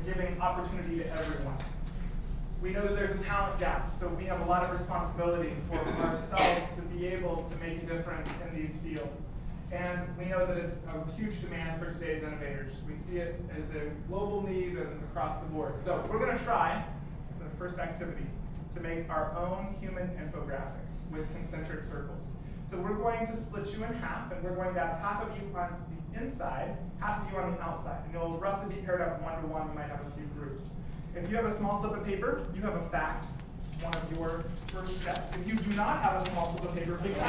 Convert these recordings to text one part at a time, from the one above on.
giving opportunity to everyone. We know that there's a talent gap, so we have a lot of responsibility for ourselves to be able to make a difference in these fields. And we know that it's a huge demand for today's innovators. We see it as a global need and across the board. So we're going to try, as the first activity, to make our own human infographic with concentric circles. So we're going to split you in half, and we're going to have half of you on the inside, half of you on the outside. And you'll roughly be paired up 1-to-1. You might have a few groups. If you have a small slip of paper, you have a fact. It's one of your first steps. If you do not have a small slip of paper, please. My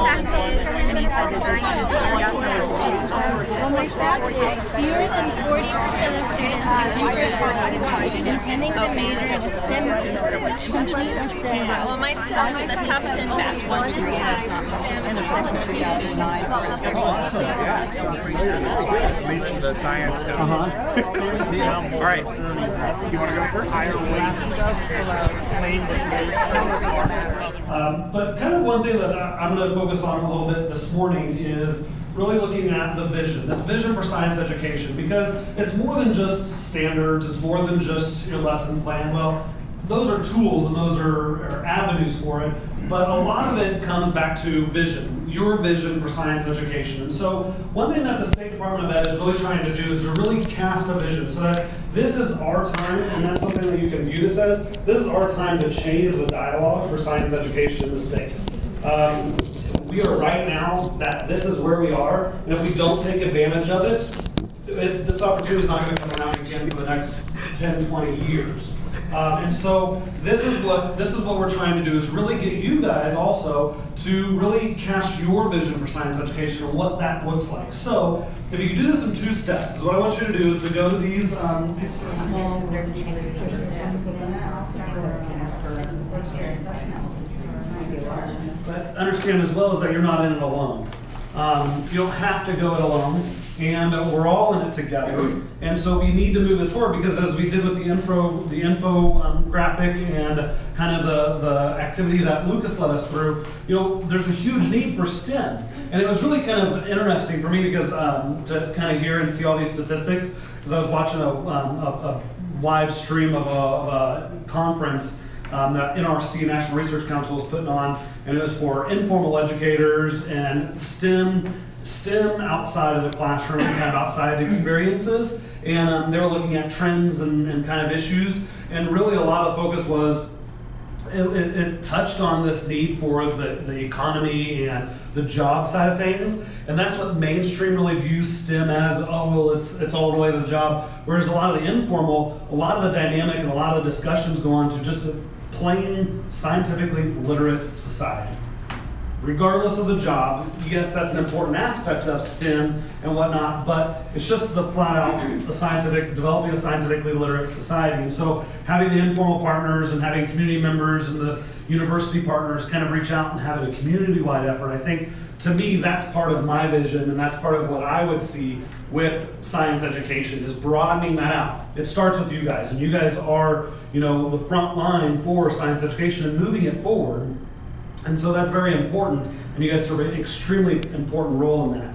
fact is, and he said that this is discussed. Well, my fact is, fewer than 40% of students intending to major in STEM complete a STEM. Well, mine says the top 10 batch 1 to In effect in 2009. At least for the science stuff. All right. You want to go first? But kind of one thing that I'm going to focus on a little bit this morning is really looking at the vision, this vision for science education, because it's more than just standards, it's more than just your lesson plan. Well, those are tools and those are avenues for it, but a lot of it comes back to vision, your vision for science education. And so one thing that the State Department of Ed is really trying to do is to really cast a vision so that this is our time, and that's one thing that you can view this as, this is our time to change the dialogue for science education in the state. We are right now that this is where we are, and if we don't take advantage of it, this opportunity is not going to come around again for the next 10, 20 years. And so this is what we're trying to do, is really get you guys also to really cast your vision for science education and what that looks like. So if you do this in 2 steps, what I want you to do is to go to these but understand as well as that you're not in it alone. You don't have to go it alone, and we're all in it together. And so we need to move this forward, because as we did with the info graphic and kind of the activity that Lucas led us through, there's a huge need for STEM. And it was really kind of interesting for me because to kind of hear and see all these statistics, because I was watching a live stream of a conference that NRC, National Research Council, was putting on, and it was for informal educators and STEM outside of the classroom, kind of outside experiences, and they were looking at trends and kind of issues, and really a lot of the focus was it touched on this need for the economy and the job side of things, and that's what mainstream really views STEM as. Oh, well, it's all related to the job, whereas a lot of the informal, a lot of the dynamic and a lot of the discussions go on to just a plain scientifically literate society. Regardless of the job, yes, that's an important aspect of STEM and whatnot, but it's just the flat out developing a scientifically literate society. And so having the informal partners and having community members and the university partners kind of reach out and having a community-wide effort, I think, to me, that's part of my vision, and that's part of what I would see with science education, is broadening that out. It starts with you guys, and you guys are, the front line for science education and moving it forward. And so that's very important, and you guys serve an extremely important role in that.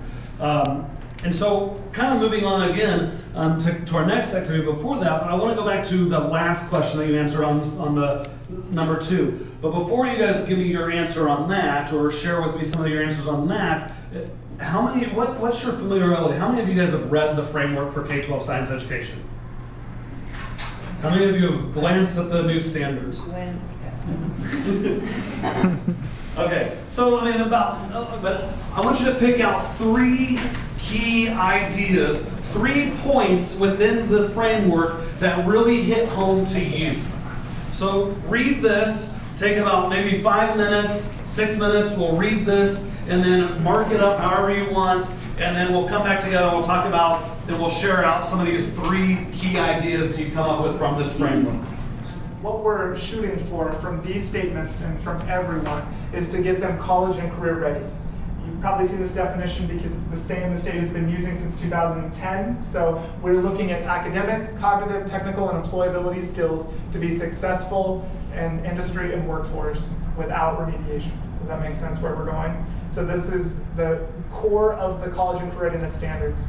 And so kind of moving on again to our next activity. Before that, I want to go back to the last question that you answered on the number 2. But before you guys give me your answer on that, or share with me some of your answers on that, what's your familiarity? How many of you guys have read the framework for K-12 science education? How many of you have glanced at the new standards? Okay, so but I want you to pick out 3 key ideas, 3 points within the framework that really hit home to you. So read this, take about maybe 5 minutes, 6 minutes, we'll read this, and then mark it up however you want, and then we'll come back together, we'll talk about, and we'll share out some of these 3 key ideas that you come up with from this framework. What we're shooting for from these statements and from everyone is to get them college and career ready. You've probably seen this definition because it's the same the state has been using since 2010. So we're looking at academic, cognitive, technical, and employability skills to be successful in industry and workforce without remediation. Does that make sense where we're going? So this is the core of the college and career readiness standards.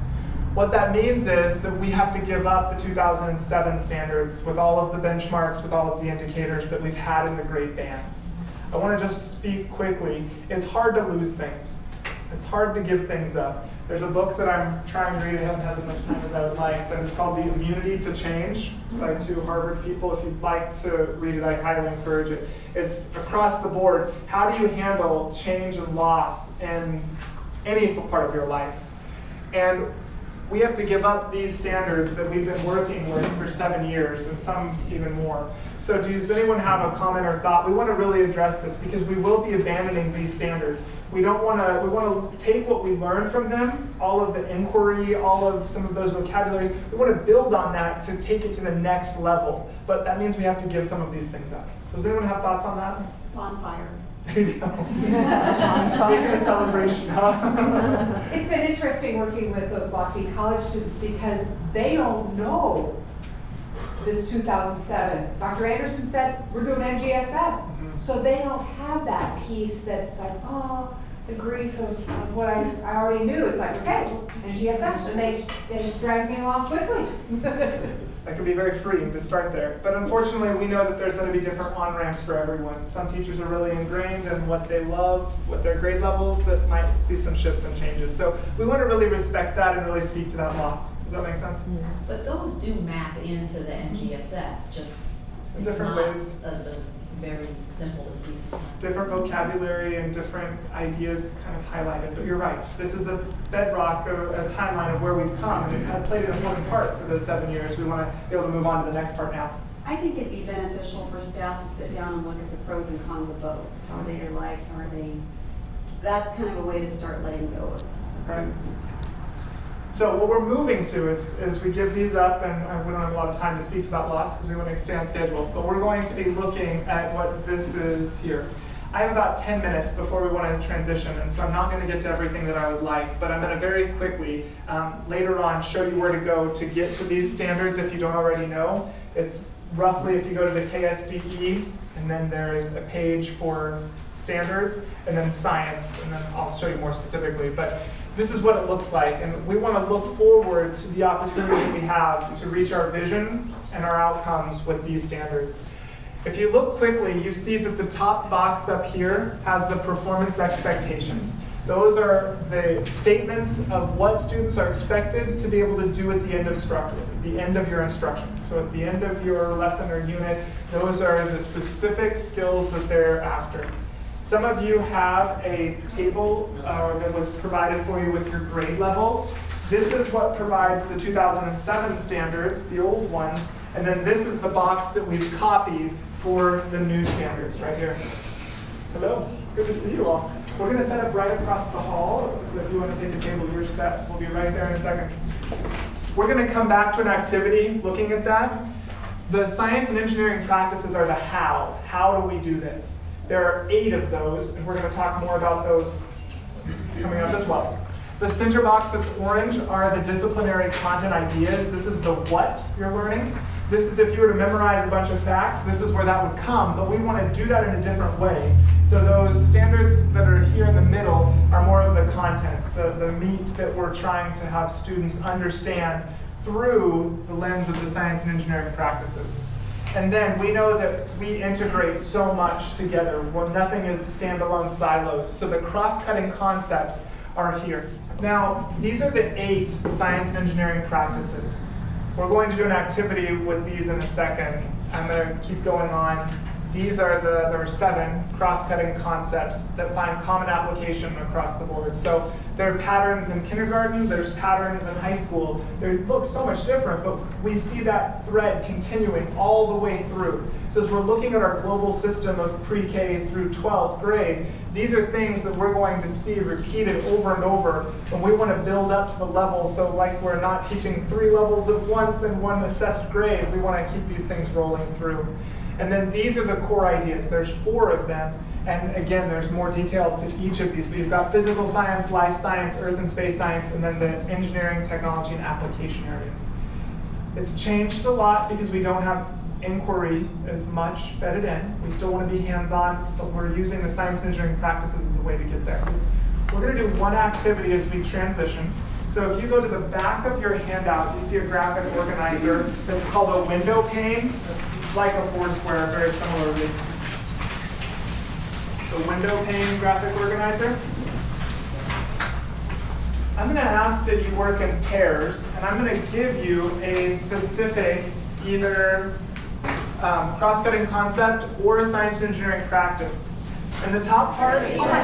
What that means is that we have to give up the 2007 standards with all of the benchmarks, with all of the indicators that we've had in the grade bands. I want to just speak quickly. It's hard to lose things. It's hard to give things up. There's a book that I'm trying to read, I haven't had as much time as I would like, but it's called The Immunity to Change. It's by two Harvard people. If you'd like to read it, I highly encourage it. It's across the board. How do you handle change and loss in any part of your life? And we have to give up these standards that we've been working with for 7 years, and some even more. So does anyone have a comment or thought? We want to really address this because we will be abandoning these standards. We want to take what we learned from them, all of the inquiry, all of some of those vocabularies. We want to build on that to take it to the next level. But that means we have to give some of these things up. Does anyone have thoughts on that? Bonfire. There you go. Making a celebration, huh? It's been interesting working with those Lockheed College students because they don't know this 2007. Dr. Anderson said, we're doing NGSS. So they don't have that piece that's like, oh, the grief of what I already knew. It's like, okay, NGSS, and they drag me along quickly. That can be very freeing to start there. But unfortunately, we know that there's going to be different on-ramps for everyone. Some teachers are really ingrained in what they love, what their grade levels, that might see some shifts and changes. So we want to really respect that and really speak to that loss. Does that make sense? But those do map into the NGSS, just In it's different not ways. Very simple to see. Different vocabulary and different ideas kind of highlighted. But you're right. This is a bedrock, a timeline of where we've come, and it had played an important part for those 7 years. We want to be able to move on to the next part now. I think it'd be beneficial for staff to sit down and look at the pros and cons of both. Are they alike? Are they? That's kind of a way to start letting go of Right. So what we're moving to is we give these up, and we don't have a lot of time to speak to that loss because we want to stay on schedule, but we're going to be looking at what this is here. I have about 10 minutes before we want to transition, and so I'm not going to get to everything that I would like, but I'm going to very quickly, later on, show you where to go to get to these standards if you don't already know. It's roughly, if you go to the KSDE, and then there's a page for standards, and then science, and then I'll show you more specifically. But this is what it looks like, and we want to look forward to the opportunity that we have to reach our vision and our outcomes with these standards. If you look quickly, you see that the top box up here has the performance expectations. Those are the statements of what students are expected to be able to do at the end of the end of your instruction. So at the end of your lesson or unit, those are the specific skills that they're after. Some of you have a table that was provided for you with your grade level. This is what provides the 2007 standards, the old ones, and then this is the box that we've copied for the new standards right here. Hello, good to see you all. We're going to set up right across the hall, so if you want to take a table, you're set. We'll be right there in a second. We're going to come back to an activity looking at that. The science and engineering practices are the how. How do we do this? There are 8 of those, and we're going to talk more about those coming up as well. The center box that's orange are the disciplinary content ideas. This is the what you're learning. This is if you were to memorize a bunch of facts, this is where that would come, but we want to do that in a different way. So those standards that are here in the middle are more of the content, the meat that we're trying to have students understand through the lens of the science and engineering practices. And then we know that we integrate so much together where nothing is standalone silos. So the cross-cutting concepts are here. Now, these are the 8 science and engineering practices. We're going to do an activity with these in a second. I'm going to keep going on. These are there are 7 cross-cutting concepts that find common application across the board. So there are patterns in kindergarten, there's patterns in high school. They look so much different, but we see that thread continuing all the way through. So as we're looking at our global system of pre-K through 12th grade, these are things that we're going to see repeated over and over, and we want to build up to the level. So like we're not teaching 3 levels at once in one assessed grade, we want to keep these things rolling through. And then these are the core ideas. There's 4 of them. And again, there's more detail to each of these. But you've got physical science, life science, earth and space science, and then the engineering, technology, and application areas. It's changed a lot because we don't have inquiry as much bedded in. We still want to be hands-on, but we're using the science and engineering practices as a way to get there. We're going to do one activity as we transition. So if you go to the back of your handout, you see a graphic organizer that's called a window pane. It's like a Foursquare, very similarly. The window pane graphic organizer. I'm going to ask that you work in pairs, and I'm going to give you a specific either cross-cutting concept or a science and engineering practice. And the top part is our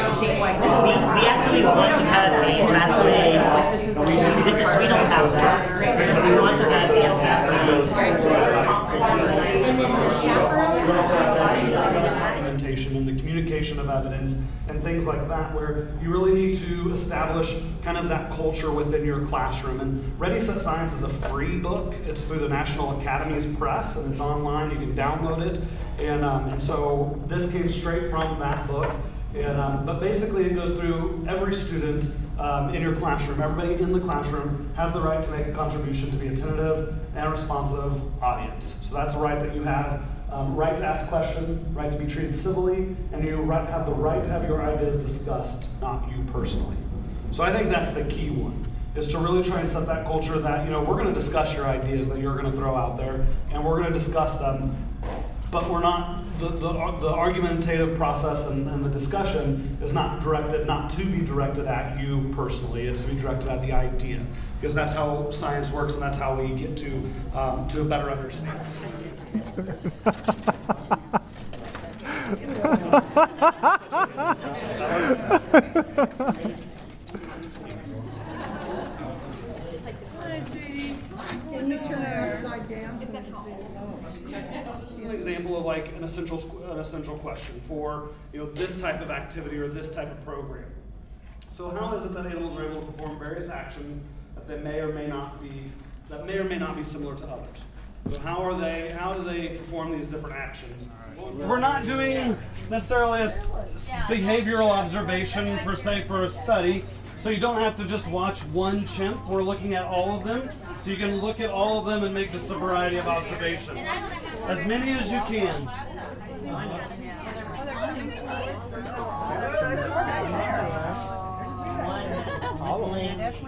statewide meetings. We actually want to have a pathway. This is, we don't have that. So we want to have documentation and the communication of evidence and things like that, where you really need to establish kind of that culture within your classroom. And Ready Set Science is a free book. It's through the National Academies Press, and it's online. You can download it. And so this came straight from that book. And, but basically it goes through every student in your classroom. Everybody in the classroom has the right to make a contribution to be attentive and responsive audience. So that's a right that you have. Right to ask questions, right to be treated civilly, and you have the right to have your ideas discussed, not you personally. So I think that's the key one, is to really try and set that culture that, we're going to discuss your ideas that you're going to throw out there, and we're going to discuss them, but we're not, the argumentative process and the discussion is not to be directed at you personally. It's to be directed at the idea, because that's how science works, and that's how we get to a better understanding. Can you turn it upside down? This is an example of like an essential question for this type of activity or this type of program. So how is it that animals are able to perform various actions that may or may not be similar to others? So how do they perform these different actions? We're not doing necessarily a behavioral observation per se for a study, so you don't have to just watch one chimp. We're looking at all of them, so you can look at all of them and make just a variety of observations. As many as you can.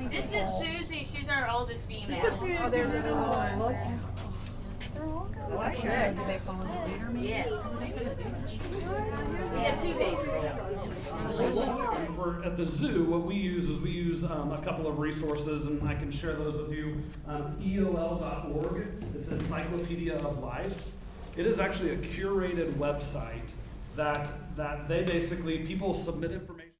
This is Susie. She's our oldest female. Oh, there's another one. Yes. We have two babies. At the zoo, what we use is a couple of resources, and I can share those with you. EOL.org, it's an Encyclopedia of Life. It is actually a curated website that they basically, people submit information.